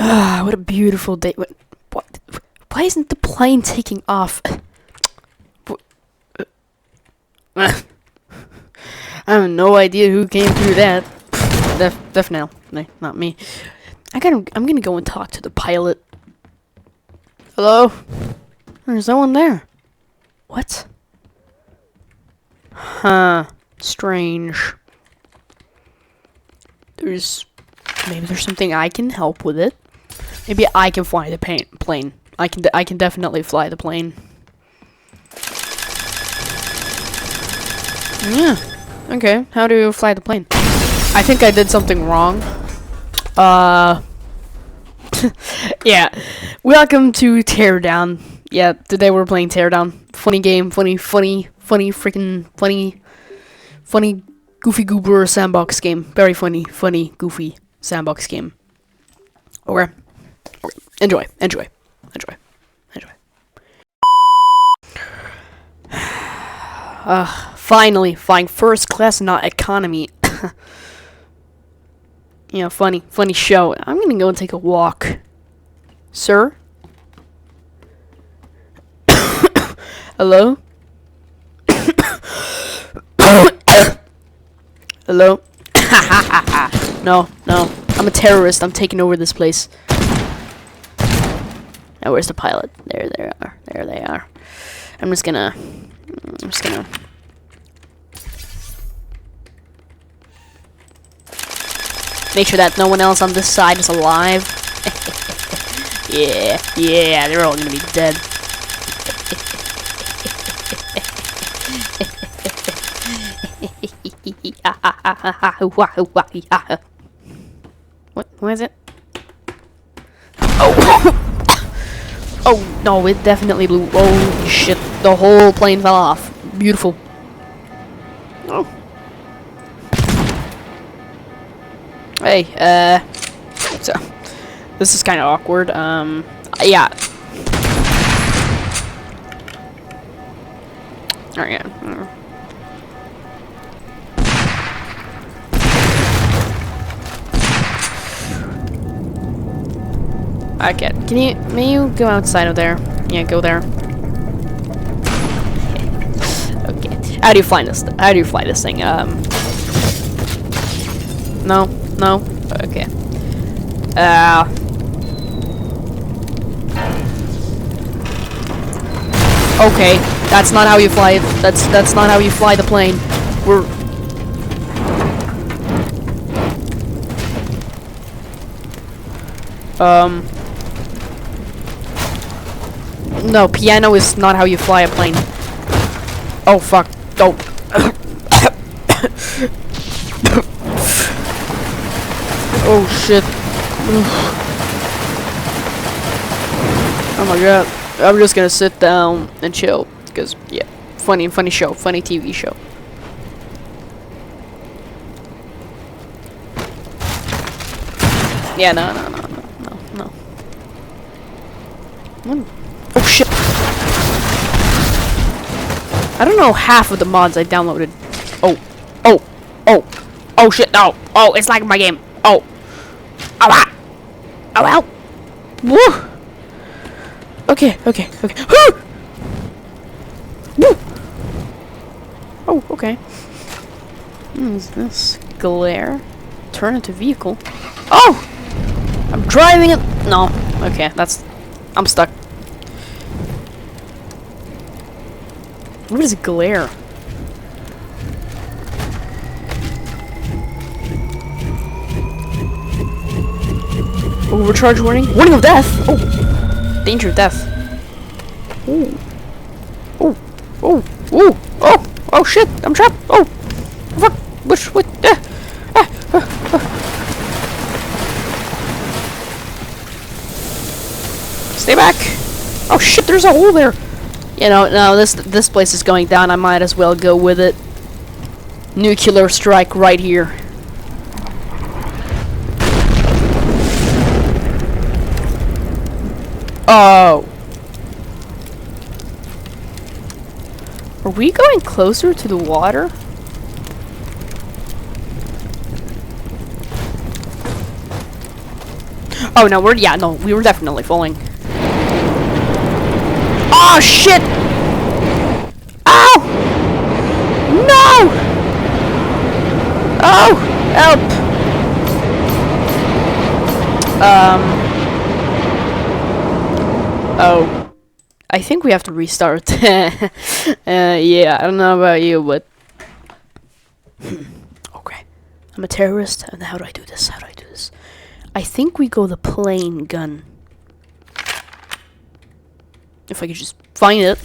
Ah, what a beautiful day. What? Why isn't the plane taking off? I have no idea who came through that. Definitely not me. I'm gonna go and talk to the pilot. Hello? There's no one there. What? Huh. Strange. Maybe there's something I can help with it. Maybe I can fly the plane. I can definitely fly the plane. Yeah. Okay. How do you fly the plane? I think I did something wrong. Yeah. Welcome to Teardown. Yeah, today we're playing Teardown. Funny game, funny, goofy goober sandbox game. Very funny, goofy sandbox game. Okay. Enjoy. Finally, flying first class, not economy. Yeah, funny show. I'm gonna go and take a walk. Sir? Hello? Hello? No. I'm a terrorist. I'm taking over this place. Now, where's the pilot? There they are. I'm just gonna make sure that no one else on this side is alive. Yeah, they're all gonna be dead. What is it? Oh! Oh no, it definitely blew. Holy shit, the whole plane fell off. Beautiful. Oh. Hey, so this is kind of awkward. Yeah. Alright. Okay. May you go outside of there? Yeah, go there. Okay. How do you fly this thing? No. Okay. Okay. That's not how you fly it. That's not how you fly the plane. No, piano is not how you fly a plane. Oh fuck. Oh. Oh shit. Oh my god. I'm just gonna sit down and chill. Because, yeah. Funny show. Funny TV show. Yeah, no. Oh shit. I don't know half of the mods I downloaded. Oh shit, no. Oh, it's like my game. Oh. Ow. Woo. Okay. Woo. Oh, okay. Is this glare? Turn into vehicle. Oh! I'm driving it. No. Okay, I'm stuck. What is glare? Overcharge warning. Warning of death. Oh, danger of death. Oh shit! I'm trapped. Oh, fuck! What? Stay back! Oh shit! There's a hole there. You know, no, this place is going down. I might as well go with it. Nuclear strike right here. Oh. Are we going closer to the water? Oh no, we were definitely falling. Oh shit! Ow! No! Oh! Help! Oh. I think we have to restart. Yeah, I don't know about you, but... Okay. I'm a terrorist, and how do I do this? How do I do this? I think we go the plain gun. If I could just find it.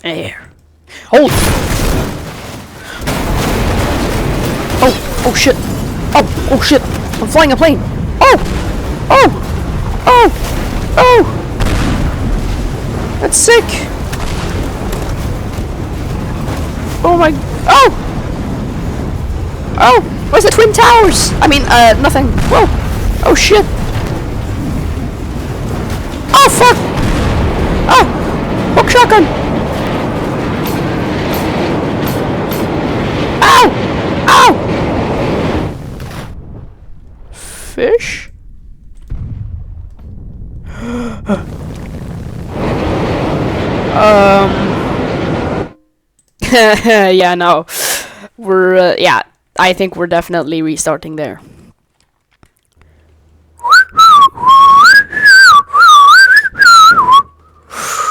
There. Hold! Oh shit! Oh shit! I'm flying a plane! Oh! That's sick! Oh my... Oh! Where's the Twin Towers? I mean, nothing. Whoa! Oh shit! Oh fuck! Oh! Hook shotgun! Ow! Fish? Yeah, no. We're, yeah, I think we're definitely restarting there.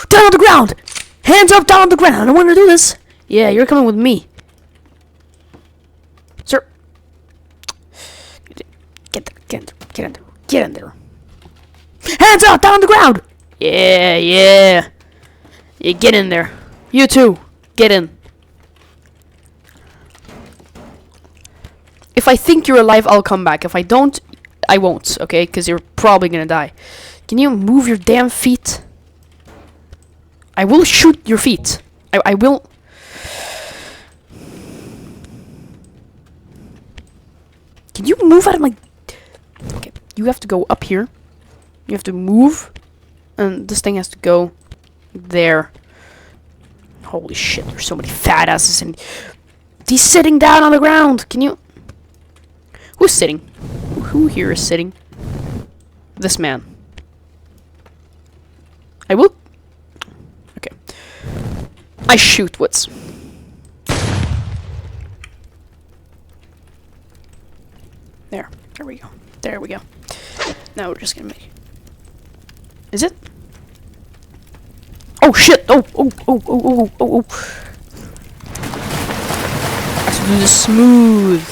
Down on the ground! Hands up, down on the ground! I don't want to do this! Yeah, you're coming with me. Sir. Get in there. Hands up, down on the ground! Yeah. Yeah, get in there. You too, get in. If I think you're alive, I'll come back. If I don't, I won't, okay? Because you're probably gonna die. Can you move your damn feet? I will shoot your feet. I will... Can you move out of my... Okay, you have to go up here. You have to move. And this thing has to go there. Holy shit, there's so many fat asses and... He's sitting down on the ground! Can you... Who's sitting? Who here is sitting? This man. I will... Okay. I shoot what's... There. There we go. There we go. Now we're just gonna make... Is it? Oh shit! Oh! I have to do this smooth.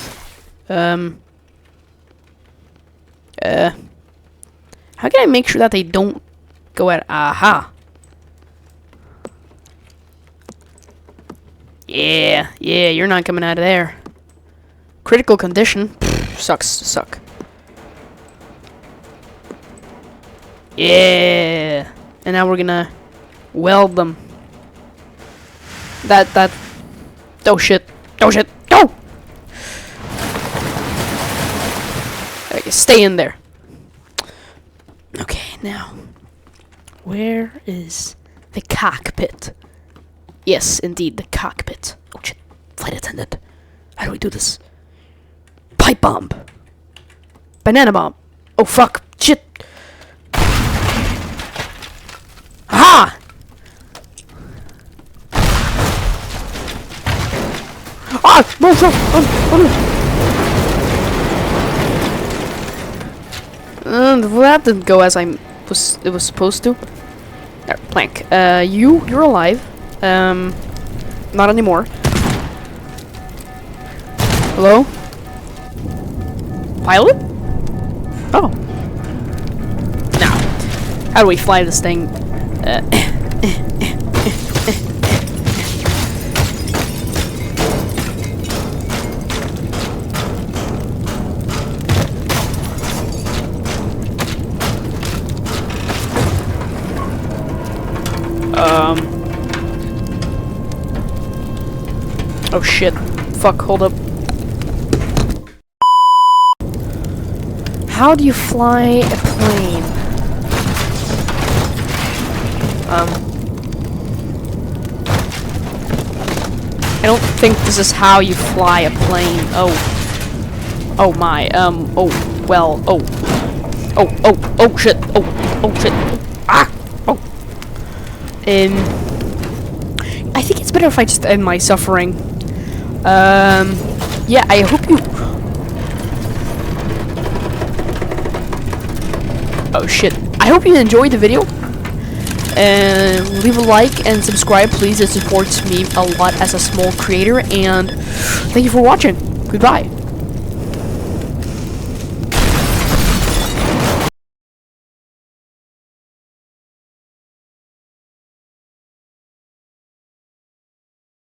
How can I make sure that they don't go at... Aha! Yeah, you're not coming out of there. Critical condition. Pfft, sucks to suck. Yeah! And now we're gonna weld them. That... Oh shit! Oh shit! Go! Okay, stay in there. Okay, now. Where is the cockpit? Yes, indeed, the cockpit. Oh shit. Flight attendant. How do we do this? Pipe bomb. Banana bomb. Oh fuck. Shit. Aha! Ah! No, no, well, that didn't go as it was supposed to. There, plank. You're alive. Not anymore. Hello? Pilot? Oh. Now, how do we fly this thing? Oh shit. Fuck, hold up. How do you fly a plane? I don't think this is how you fly a plane. Oh. Oh my, oh. well, oh shit, oh shit, ah, oh. I think it's better if I just end my suffering. Yeah, I hope you... Oh shit. I hope you enjoyed the video. And leave a like and subscribe, please. It supports me a lot as a small creator. And thank you for watching. Goodbye.